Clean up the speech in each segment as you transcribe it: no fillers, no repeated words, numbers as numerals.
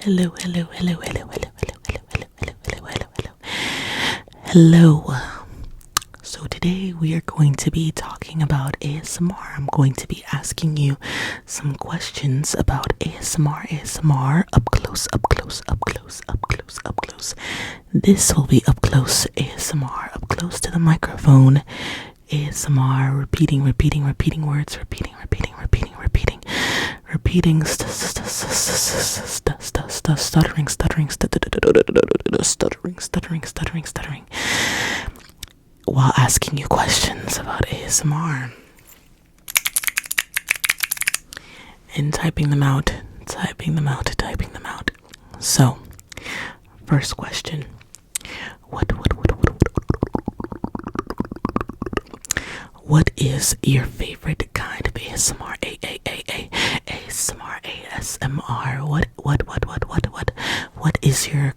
Hello, hello, hello, hello, hello, hello, hello, hello, hello, hello, hello, hello. Hello. So today we are going to be talking about ASMR. I'm going to be asking you some questions about ASMR, up close, up close, up close, up close, up close. This will be up close ASMR, up close to the microphone. ASMR, repeating words, repeating, stuttering, while asking you questions about ASMR and typing them out. So, first question. What is your favorite kind of ASMR? ASMR, ASMR. What is your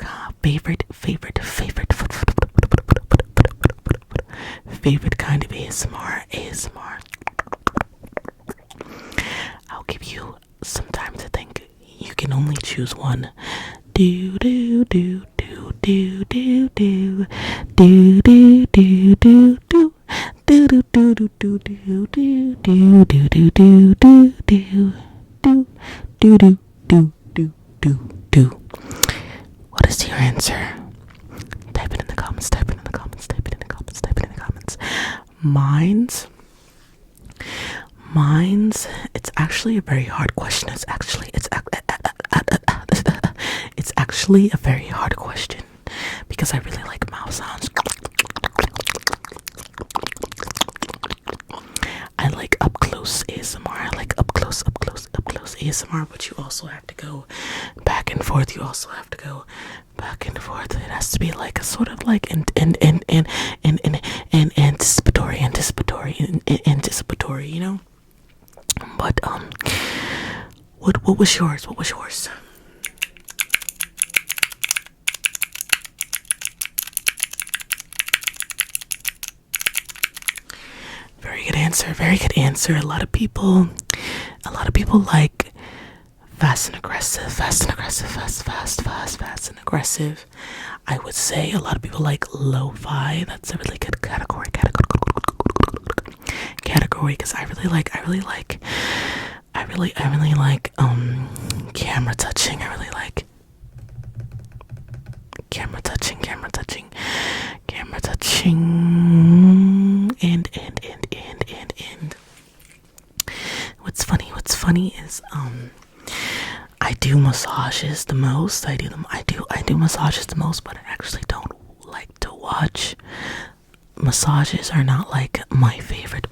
favorite kind of ASMR? I'll give you some time to think. You can only choose one. Do do do do do do do do do do do do. Do do do do do do do do do do do do do do do do do. What is your answer? Type it in the comments. Mine's. It's actually a very hard question. It's actually a very hard question because I really like mouth sounds. I like up close ASMR. I like up close ASMR, but you also have to go back and forth. It has to be like a sort of like anticipatory, you know? But what was yours? Very good answer. A lot of people like fast and aggressive. I would say a lot of people like lo-fi. That's a really good category because I really like camera touching. I really like camera touching and what's funny is I do massages the most. I do massages the most, but I actually don't like to watch. Massages are not like my favorite.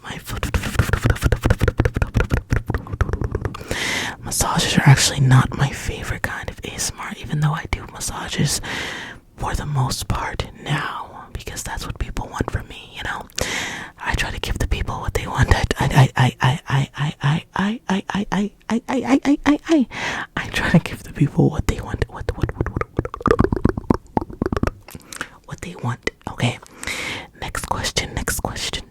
Massages are actually not my favorite kind of ASMR, even though I do massages for the most part now, because that's what people want from me, you know. I try to give the people what they want. I try to give the people what they want. What they want. Okay. Next question. Next question.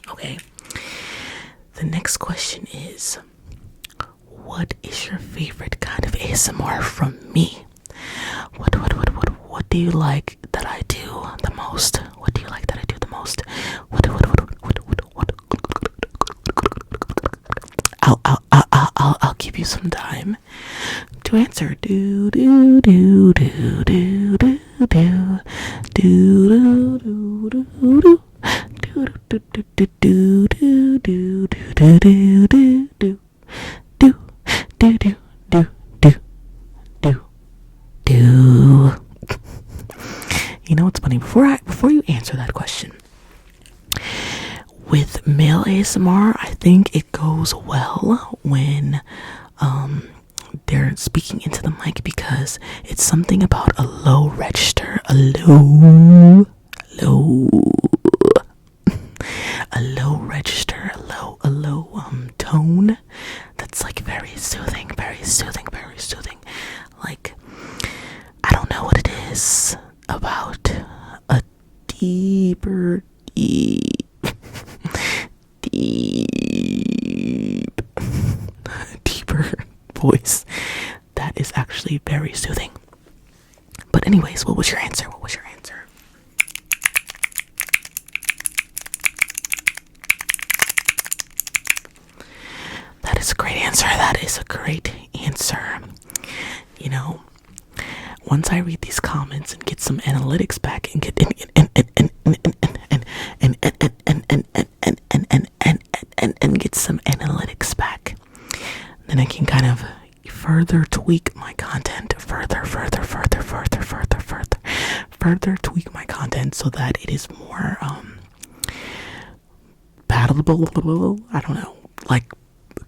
Okay. The next question is, what is your favorite kind of ASMR from me? What do you like that I do the most? What I'll give you some time to answer. Do do do do do do do do do do do. You know what's funny? Before you answer that question, with male ASMR, I think it goes well when they're speaking into the mic, because it's something about a low register, a low register, a low tone that's like very soothing. Like, I don't know what it is about a deep actually very soothing. But anyways, what was your answer? That is a great answer. You know, once I read these comments and get some analytics back and get and get some analytics back, then I can kind of further tweak my content, further tweak my content so that it is more palatable. I don't know, like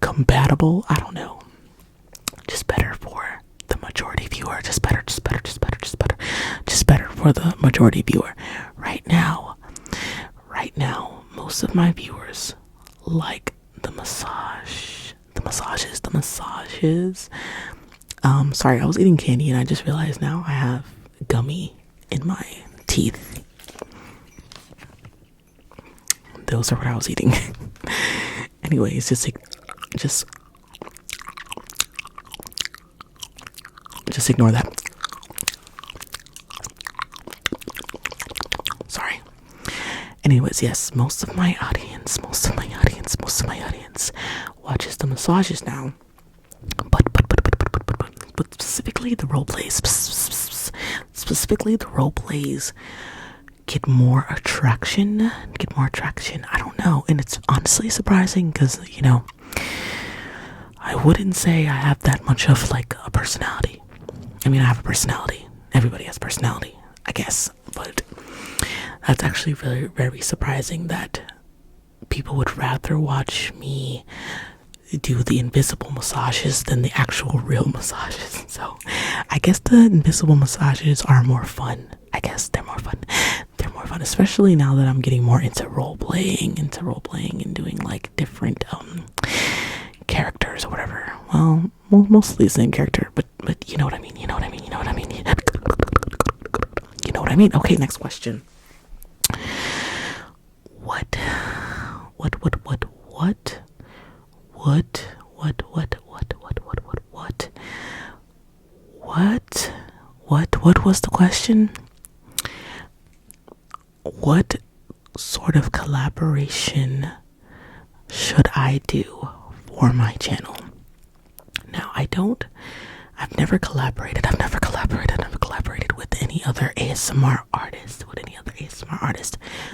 compatible. I don't know, just better for the majority viewer. Just better for the majority viewer. Right now, most of my viewers like the massages. Sorry, I was eating candy and I just realized now I have gummy in my teeth. Those are what I was eating. Anyways, just ignore that. Sorry. Anyways, yes, most of my audience watches the massages now. But specifically the role plays get more attraction. I don't know, and it's honestly surprising because, you know, I wouldn't say I have that much of like a personality. I mean, I have a personality. Everybody has personality, I guess, but that's actually very, very surprising that people would rather watch me do the invisible massages than the actual real massages. So I guess the invisible massages are more fun. I guess they're more fun, especially now that I'm getting more into role playing and doing like different characters or whatever. Well, mostly the same character, but you know what I mean. Okay, next question. What was the question? What sort of collaboration should I do for my channel? Now, I've never collaborated with any other ASMR artist,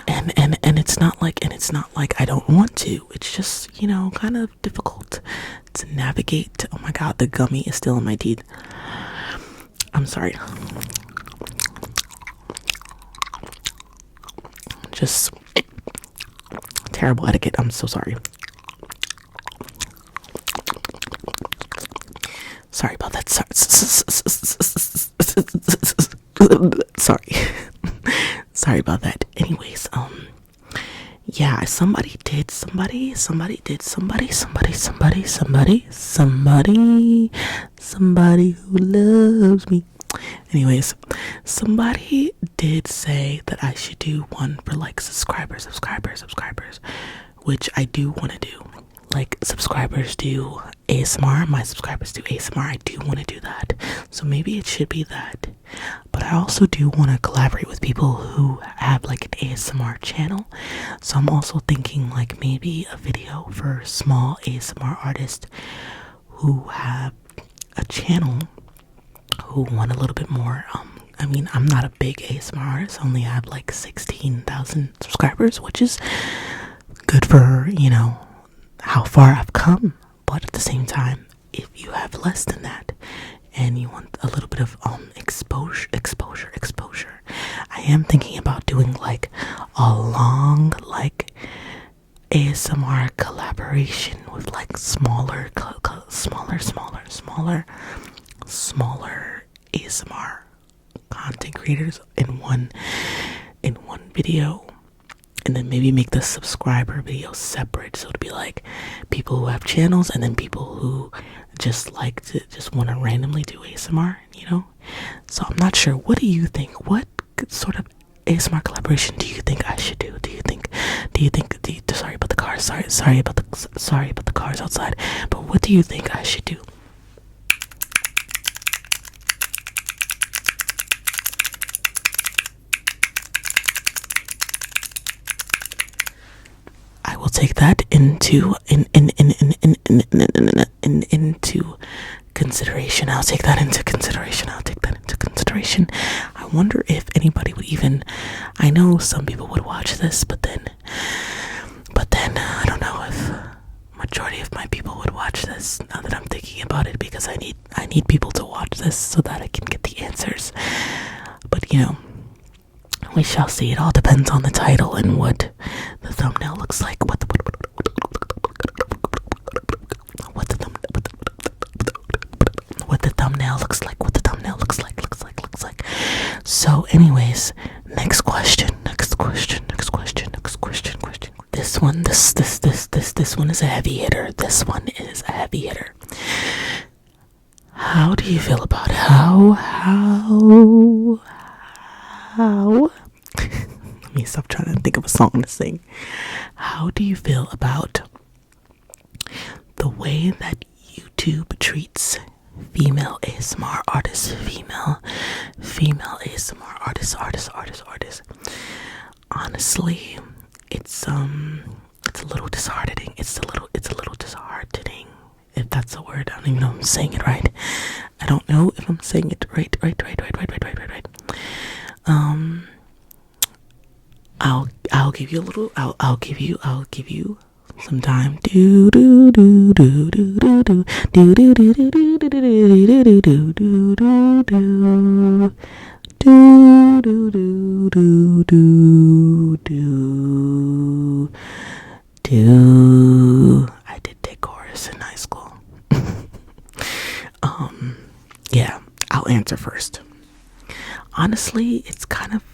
and it's not like I don't want to. It's just, you know, kind of difficult to navigate. Oh my god, the gummy is still in my teeth. I'm sorry. Just terrible etiquette. I'm so sorry. Sorry about that. Sorry about that. Anyways, yeah, somebody who loves me. Anyways, somebody did say that I should do one for like subscribers, which I do want to do. Like, subscribers do ASMR, my subscribers do ASMR. I do want to do that, so maybe it should be that. But I also do want to collaborate with people who have like an ASMR channel, so I'm also thinking like maybe a video for small ASMR artists who have a channel who want a little bit more. I mean, I'm not a big ASMR artist. I only have like 16,000 subscribers, which is good for, you know, how far I've come. But at the same time, if you have less than that and you want a little bit of exposure, I am thinking about doing like a long like ASMR collaboration with like smaller ASMR content creators in one video, and then maybe make the subscriber video separate, so it'd be like people who have channels and then people who just like to want to randomly do ASMR, you know. So I'm not sure. What do you think? What sort of ASMR collaboration do you think I should do? Sorry about the cars. Sorry about the cars outside. But what do you think I should do? will take that into consideration. I'll take that into consideration. I wonder if anybody would even, I know some people would watch this, but then I don't know if majority of my people would watch this, now that I'm thinking about it, because I need people to watch this so that I can get the answers. But we shall see. It all depends on the title and what the thumbnail looks like. What the thumbnail looks like. So, anyways, next question. This one is a heavy hitter. How do you feel about how? Let me stop trying to think of a song to sing. How do you feel about the way that YouTube treats female ASMR artists, female ASMR artists? Honestly, it's a little disheartening. It's a little disheartening, if that's a word. I don't even know if I'm saying it right. I don't know if I'm saying it right. I'll give you a little. I'll give you some time. Do do do do do do do do do do do do do do. I did take chorus in high school. Yeah, I'll answer first. Honestly,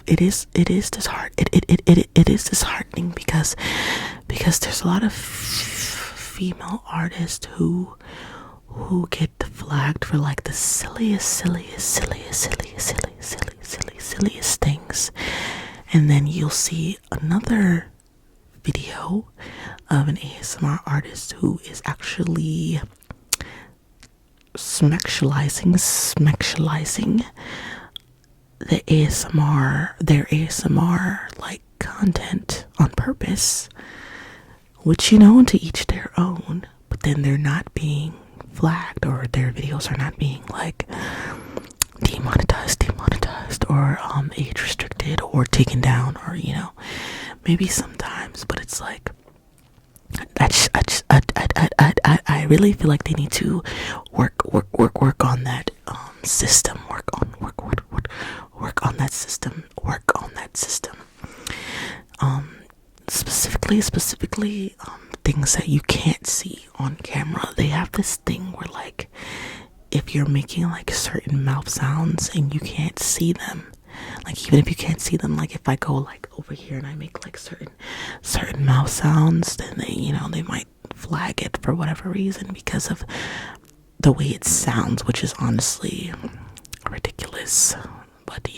it is disheartening because there's a lot of female artists who get flagged for like the silliest things, and then you'll see another video of an ASMR artist who is actually smexualizing their ASMR like content on purpose, which to each their own, but then they're not being flagged, or their videos are not being like demonetized or age restricted or taken down, or maybe sometimes, but it's like I really feel like they need to work on that system, work on that system. Specifically things that you can't see on camera. They have this thing where like if you're making like certain mouth sounds and you can't see them, like even if you can't see them, like if I go like over here and I make like certain mouth sounds, then they might flag it for whatever reason because of the way it sounds, which is honestly ridiculous. But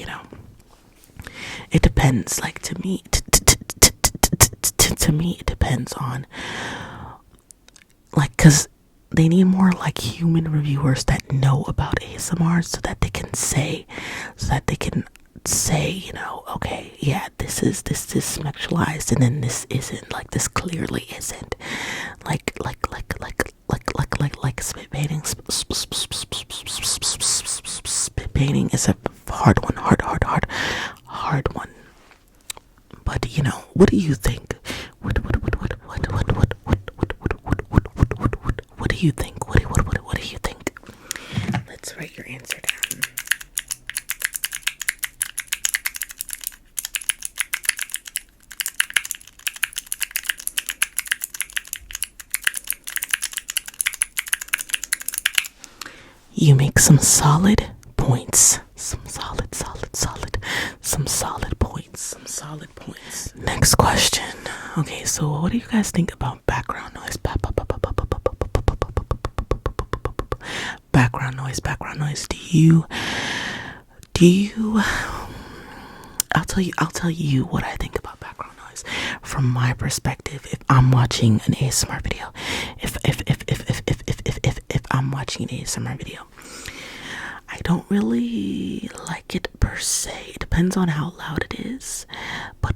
it depends. Like to me, it depends on like, because they need more like human reviewers that know about ASMR so that they can say, okay, yeah, this is sexualized, and then this isn't, like this clearly isn't, like spit painting. Spit painting is a hard one. But what do you think? What do you think? What do you think? Let's write your answer down. You make some solid points. Some solid points. Next question. Okay, so what do you guys think about background noise? Background noise. Do you I'll tell you what I think about background noise from my perspective. If I'm watching an ASMR video, if I'm watching an ASMR video, I don't really like it per se. It depends on how loud it is, but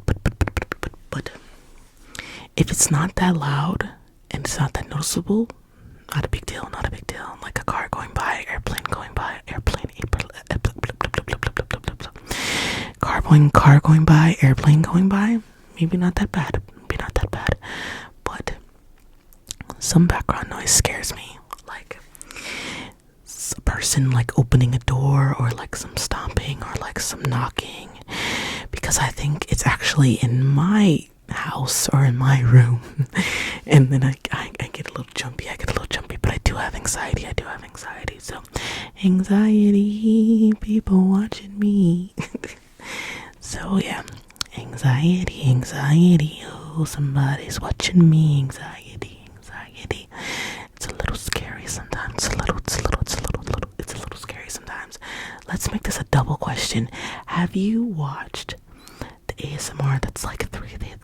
if it's not that loud and it's not that noticeable, not a big deal, not a big deal. Like a car going by, airplane going by, car going by, airplane going by, maybe not that bad, but some background noise scares me, like a person like opening a door, or like some stomping, or like some knocking, because I think it's actually in my house or in my room. And then I get a little jumpy, but I do have anxiety, so anxiety, people watching me. So yeah, anxiety, oh, somebody's watching me, anxiety. It's a little scary sometimes, it's a little scary sometimes. Let's make this a double question. Have you watched the ASMR that's like 3D?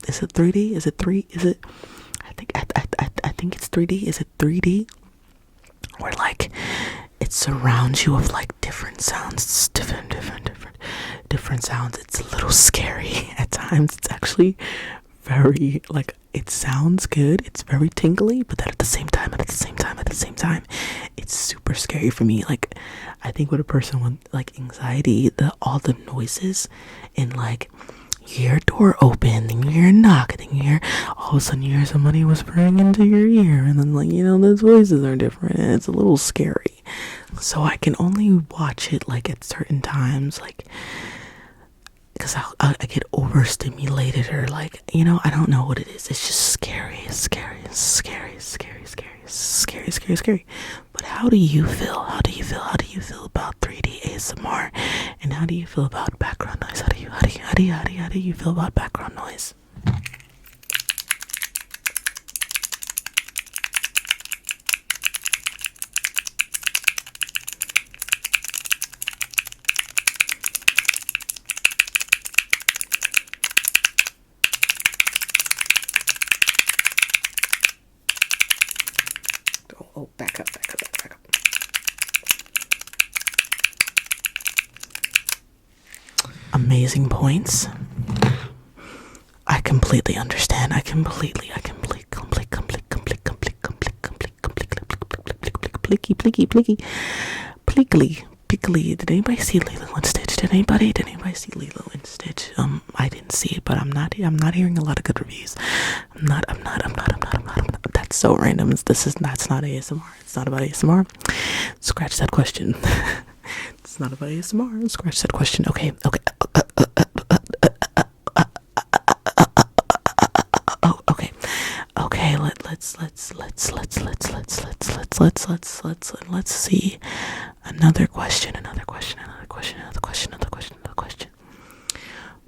Is it 3D? Is it 3? Is it? I think it's 3D. Is it 3D? Where like it surrounds you with like different sounds, different sounds. It's a little scary at times. It's actually very, like, it sounds good. It's very tingly, but then at the same time, it's super scary for me. Like, I think when a person with like anxiety, all the noises and like you hear a door open, then you hear a knock, then you hear, all of a sudden you hear somebody whispering into your ear, and then like, those voices are different, and it's a little scary. So I can only watch it like at certain times, like, because I get overstimulated, or like, I don't know what it is. It's just scary. But how do you feel? How do you feel about 3D ASMR? And how do you feel about background noise? How do you feel about background noise? Oh, back up. Amazing points. I completely understand. Plickly. Did anybody see Lilo and Stitch? Did anybody see Lilo and Stitch? I didn't see it, but I'm not hearing a lot of good reviews. I'm not. That's so random. That's not ASMR. It's not about ASMR. Scratch that question. It's not about ASMR. Scratch that question. Okay. Okay. Let's see. Another question.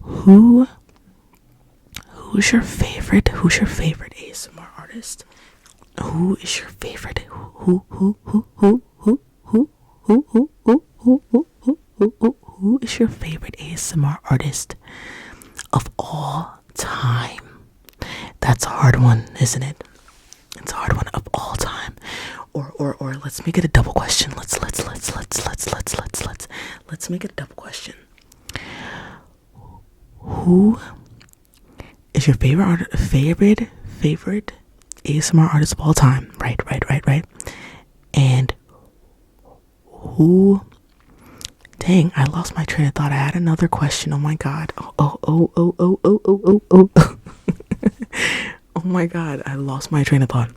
Who's your favorite ASMR artist? Who is your favorite? Who is your favorite ASMR artist of all time? That's a hard one, isn't it? It's a hard one, of all time. Or let's make it a double question. Let's make it a double question. Who is your favorite ASMR artist of all time? Right. And who? Dang, I lost my train of thought. I had another question. Oh my god. Oh. Oh my god, I lost my train of thought.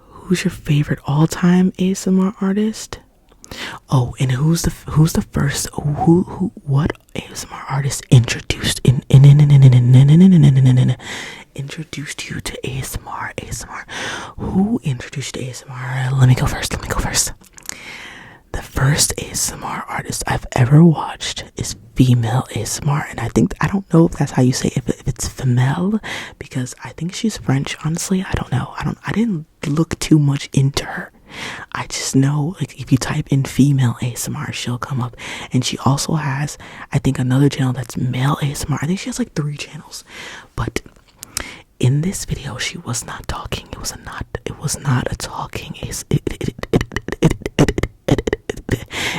Who's your favorite all-time ASMR artist? Oh, and who's the first? What ASMR artist introduced introduced you to ASMR? Who introduced you to ASMR? Let me go first. The first ASMR artist I've ever watched is female ASMR, and I don't know if that's how you say it, if it's femelle, because I think she's French. Honestly, I don't know. I didn't look too much into her. I just know, like, if you type in female ASMR, she'll come up. And she also has, I think, another channel that's male ASMR. I think she has like 3 channels. But in this video, she was not talking. It was not a talking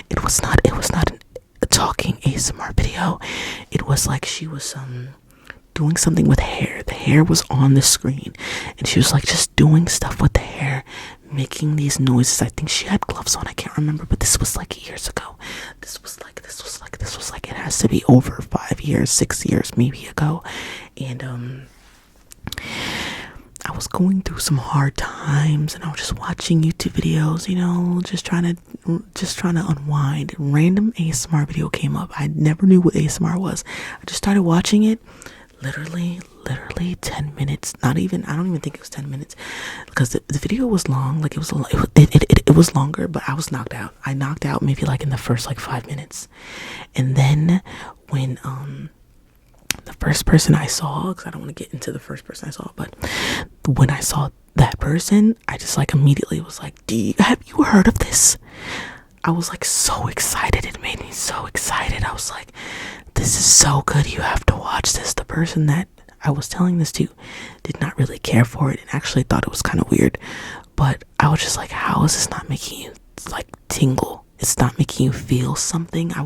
it was not a talking ASMR video. It was like she was doing something with hair. The hair was on the screen, and she was like just doing stuff with the hair, making these noises. I think she had gloves on, I can't remember, but this was like years ago. This was like it has to be over 5 years, 6 years maybe ago. And I was going through some hard times, and I was just watching YouTube videos, you know, just trying to unwind. A random ASMR video came up. I never knew what ASMR was. I just started watching it. Literally 10 minutes. Not even, I don't even think it was 10 minutes, because the video was long. Like, it was longer, but I was knocked out. I knocked out maybe like in the first like 5 minutes. And then when the first person I saw, because I don't want to get into the first person I saw, but when I saw that person, I just like immediately was like, have you heard of this? I was like so excited. It made me so excited. I was like, this is so good. You have to watch this. The person that I was telling this to did not really care for it and actually thought it was kind of weird. But I was just like, how is this not making you like tingle? It's not making you feel something. I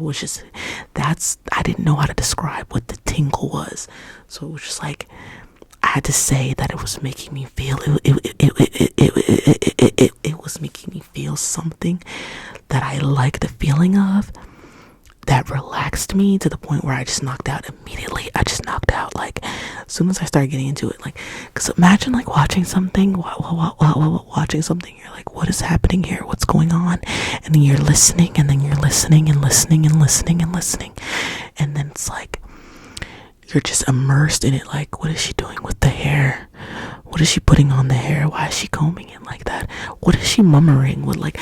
didn't know how to describe what the tingle was. So it was just like, I had to say that it was making me feel, it was making me feel something that I like the feeling of, that relaxed me to the point where I just knocked out immediately. I just knocked out, like, as soon as I started getting into it. Like, because imagine like watching something, watching something, you're like, what is happening here? What's going on? And then you're listening, and then you're listening and listening and listening and listening. And then it's like, you're just immersed in it. Like, what is she doing with the hair? What is she putting on the hair? Why is she combing it like that? What is she murmuring with? Like,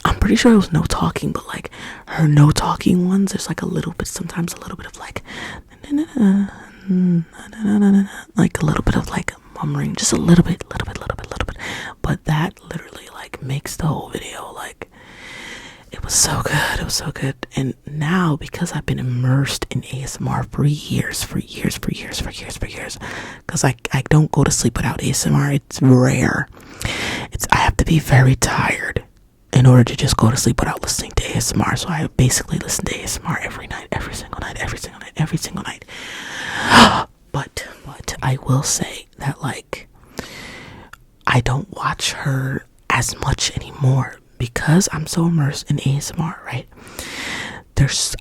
I'm pretty sure it was no talking, but like her no talking ones, there's like sometimes a little bit of like, like a little bit of like murmuring, just a little bit. But that literally like makes the whole video like, it was so good. And now, because I've been immersed in ASMR for years, because I don't go to sleep without ASMR. It's rare. I have to be very tired in order to just go to sleep without listening to ASMR. So I basically listen to ASMR every night, every single night. But I will say that like, I don't watch her as much anymore because I'm so immersed in ASMR, right? There's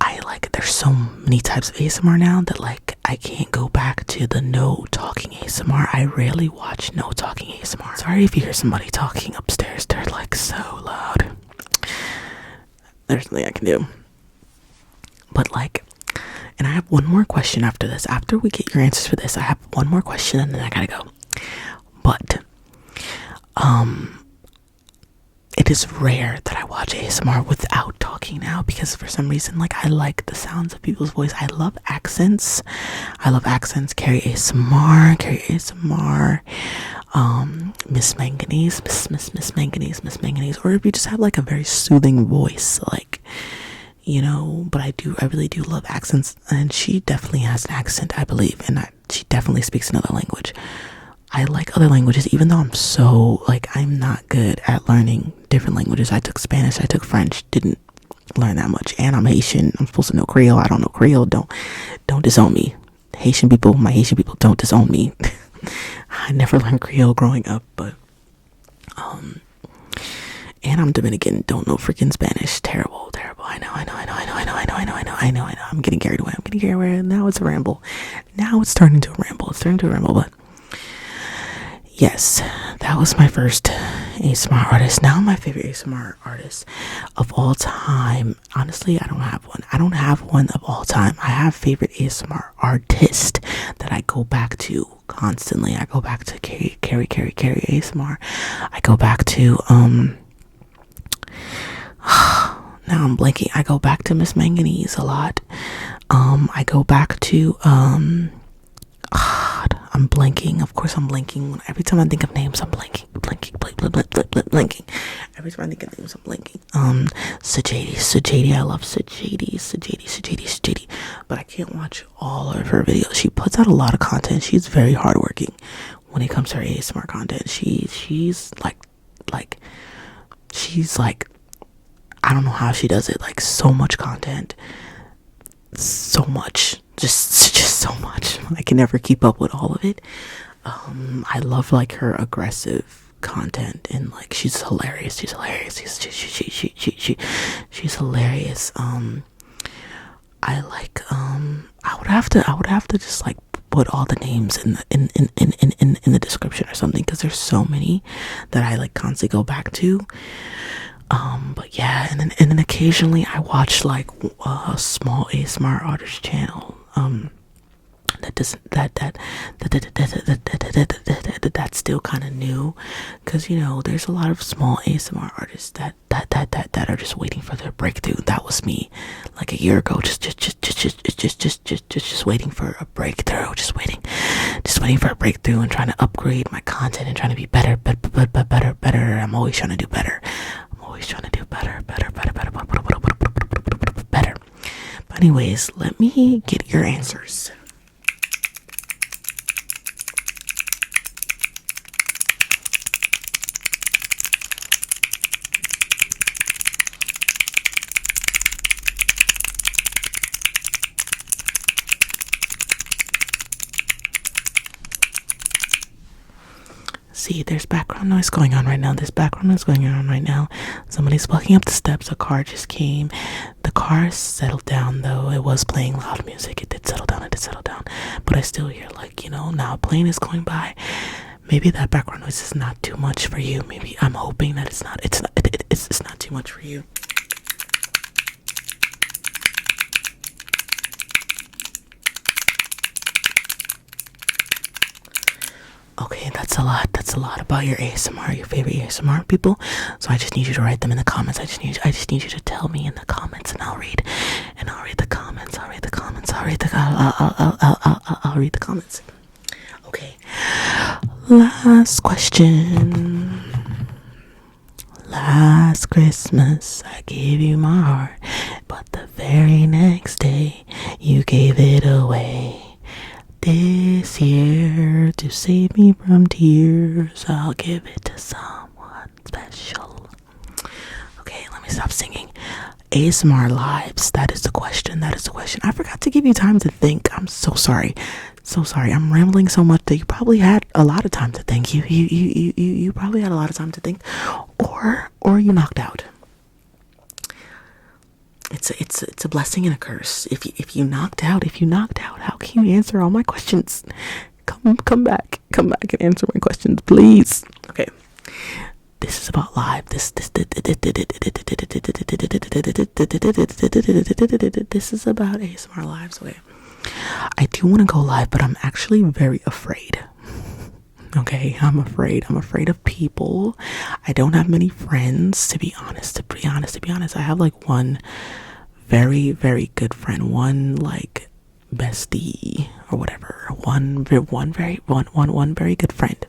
so many types of ASMR now that like I can't go back to the no talking ASMR. I rarely watch no talking ASMR. Sorry if you hear somebody talking upstairs. They're like so loud. There's nothing I can do. But like, and I have one more question after this. After we get your answers for this, I have one more question and then I gotta go. But it is rare that I watch ASMR without talking now, because for some reason, like, I like the sounds of people's voice. I love accents. Carrie ASMR, Miss Manganese, Miss Manganese, or if you just have like a very soothing voice, like, you know. But I really do love accents, and she definitely has an accent, I believe, and she definitely speaks another language. I like other languages, even though I'm not good at learning different languages. I took Spanish, I took French, didn't learn that much, and I'm Haitian. I'm supposed to know Creole. I don't know Creole. Don't disown me. My Haitian people, don't disown me. I never learned Creole growing up, but and I'm Dominican. Don't know freaking Spanish. Terrible. I know. I'm getting carried away. Now it's a ramble. Now it's turning into a ramble. But yes, that was my first ASMR artist. Now my favorite ASMR artist of all time. Honestly, I don't have one of all time. I have favorite ASMR artist that I go back to constantly. I go back to Carrie ASMR. I go back to now I'm blanking. I go back to Miss Manganese a lot. I go back to I'm blanking. Of course I'm blanking. Every time I think of names, I'm blanking. Every time I think of names, I'm blanking. Sajadi. I love Sajadi. But I can't watch all of her videos. She puts out a lot of content. She's very hardworking when it comes to her ASMR content. She's like, I don't know how she does it. Like, so much content. So much. just so much. I can never keep up with all of it. I love like her aggressive content, and like she's hilarious. She's hilarious. I like I would have to just like put all the names in the description or something, because there's so many that I like constantly go back to. But yeah, and then occasionally I watch like a small ASMR artist channel that's still kind of new, because there's a lot of small ASMR artists that are just waiting for their breakthrough. That was me like a year ago, just waiting for a breakthrough, just waiting for a breakthrough, and trying to upgrade my content and trying to be better. I'm always trying to do better. But anyways, let me get your answers. See, there's background noise going on right now. Somebody's walking up the steps. A car just came. The car settled down, though. It was playing loud music. It did settle down. But I still hear, like, now a plane is going by. Maybe that background noise is not too much for you. Maybe I'm hoping that it's not too much for you. Okay, that's a lot about your ASMR, your favorite ASMR people. So I just need you to write them in the comments. I just need you to tell me in the comments, and I'll read the comments. I'll read the comments. Okay. Last question. Last Christmas I gave you my heart, but the very next day you gave it away. This year, to save me from tears, I'll give it to someone special. Okay, let me stop singing. ASMR lives, that is the question. I forgot to give you time to think. I'm so sorry. I'm rambling so much that you probably had a lot of time to think. You probably had a lot of time to think, or you knocked out. It's a blessing and a curse. If you knocked out, how can you answer all my questions? Come back and answer my questions, please. Okay. This is about live. This is about ASMR lives. Okay. I do want to go live, but I'm actually very afraid. Okay, I'm afraid of people. I don't have many friends, to be honest. I have like one very, very good friend, one like bestie or whatever, one very good friend.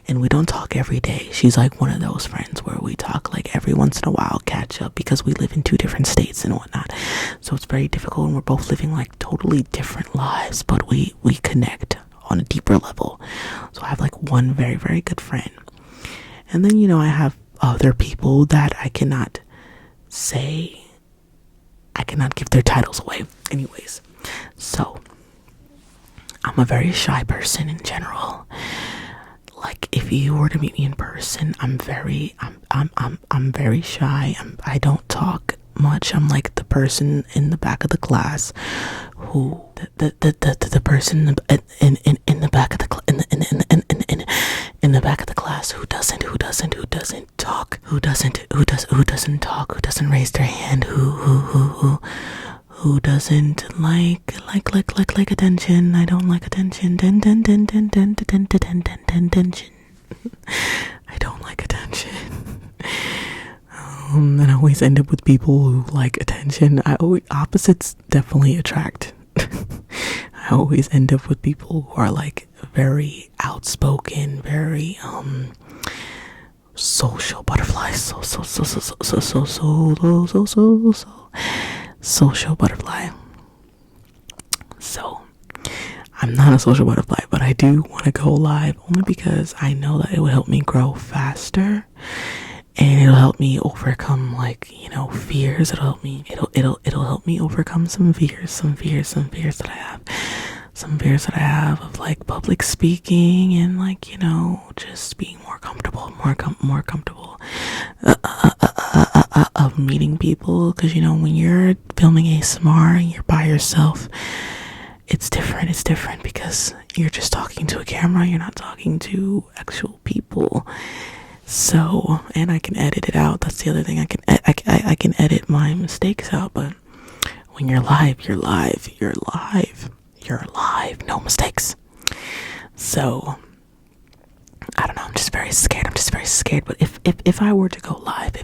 And we don't talk every day. She's like one of those friends where we talk like every once in a while, catch up, because we live in two different states and whatnot. So it's very difficult, and we're both living like totally different lives, but we connect on a deeper level. So I have like one very, very good friend. And then, I have other people that I cannot give their titles away. Anyways, so I'm a very shy person in general. Like, if you were to meet me in person, I'm very shy. I don't talk much. I'm like the person in the back of the class who the person in the back of the in the back of the class who doesn't talk, who doesn't raise their hand, who doesn't like attention. I don't like attention. I don't like attention. And I always end up with people who like attention. Opposites definitely attract. I always end up with people who are like very outspoken, very social butterflies. Social butterfly. So I'm not a social butterfly, but I do want to go live only because I know that it will help me grow faster. and it'll help me overcome, like, fears. It'll help me overcome some fears that I have. Some fears that I have of, like, public speaking and, like, just being more comfortable, more comfortable of meeting people. Because, when you're filming ASMR and you're by yourself, it's different because you're just talking to a camera. You're not talking to actual people. So, and I can edit it out. That's the other thing. I can edit my mistakes out. But when you're live, you're live. No mistakes. So, I don't know. I'm just very scared. But if I were to go live,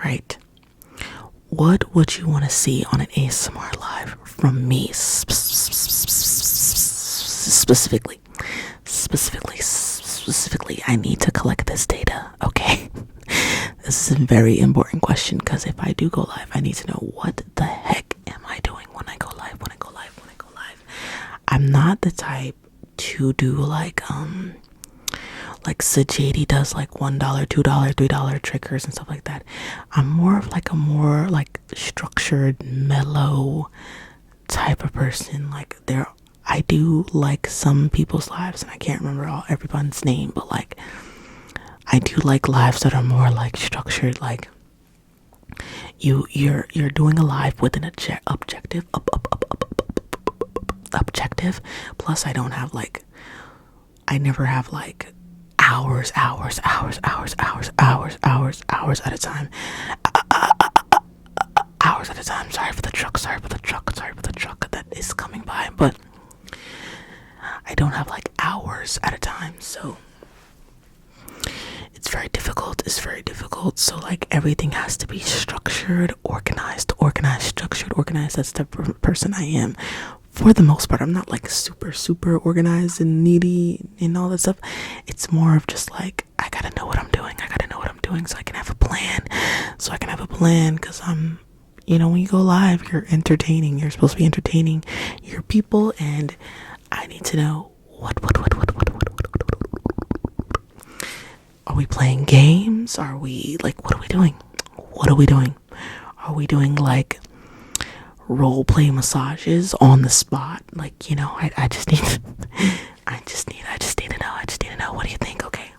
right? What would you want to see on an ASMR live from me specifically? I need to collect this data, okay? This is a very important question, because if I do go live, I need to know what the heck am I doing when I go live. I'm not the type to do like Sajady does, like $1, $2, $3 triggers and stuff like that. I'm more of like a more like structured, mellow type of person. Like, I do like some people's lives, and I can't remember everyone's name, but like I do like lives that are more like structured. Like you're doing a live with an objective. Plus, I never have like hours at a time. Hours at a time. Sorry for the truck that is coming by, but I don't have like hours at a time, so it's very difficult. So like everything has to be structured, organized. That's the person I am. For the most part, I'm not like super organized and needy and all that stuff. It's more of just like, I gotta know what I'm doing so I can have a plan. Because when you go live, you're entertaining. You're supposed to be entertaining your people, and I need to know what. Are we playing games? Are we like, what are we doing? Are we doing like role play massages on the spot? Like, I just need to know. What do you think? Okay.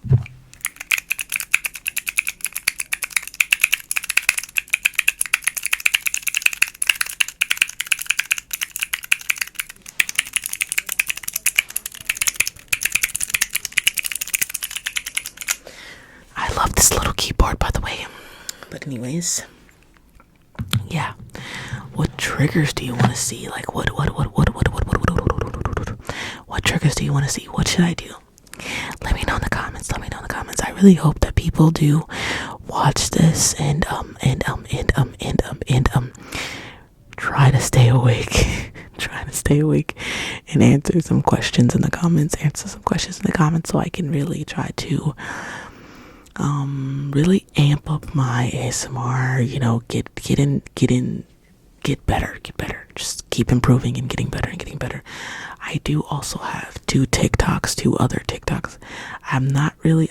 I love this little keyboard, by the way. But anyways, yeah. What triggers do you want to see? Like, what triggers do you want to see? What should I do? Let me know in the comments. I really hope that people do watch this and try to stay awake. And answer some questions in the comments. So I can really try to really amp up my ASMR, get better. Just keep improving and getting better. I do also have two other TikToks. I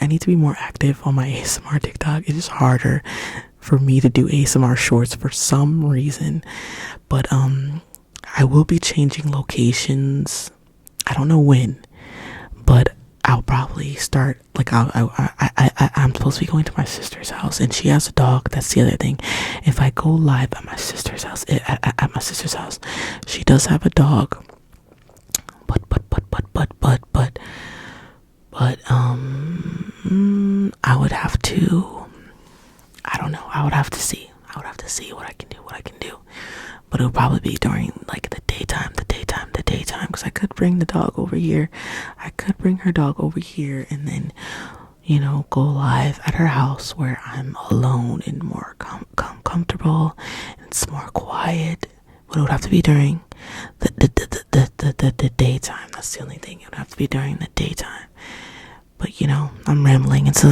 need to be more active on my ASMR TikTok. It is harder for me to do ASMR shorts for some reason. But I will be changing locations. I don't know when, but I'll probably start, like, I'm supposed to be going to my sister's house, and she has a dog. That's the other thing. If I go live at my sister's house, she does have a dog. But I would have to, I don't know. I would have to see what I can do. But it would probably be during like the daytime, because I could bring the dog over here. And then, go live at her house where I'm alone and more comfortable, and it's more quiet. But it would have to be during the daytime. That's the only thing. It would have to be during the daytime. But I'm rambling. It's a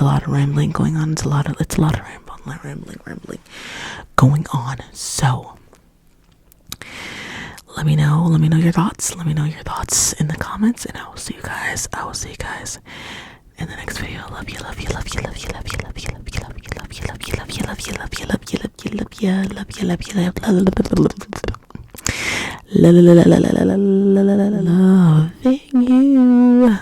lot of rambling going on. It's a lot of rambling going on. So let me know your thoughts. In the comments, and I will see you guys in the next video. Love you, love you, love you, love you, love you, love you, love you, love you, love you, love you, love you, love you, love you, love you, love you, love you, love you, love you, love you. Loving you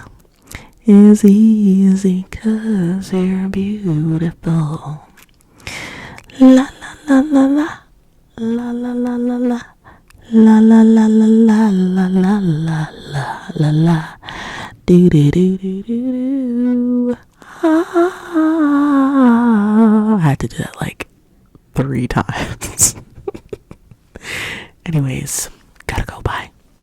is easy 'cause you're beautiful. La la la la la la la la la la la la la la la la la la la la do do do do do do. I had to do that like 3 times. Anyways,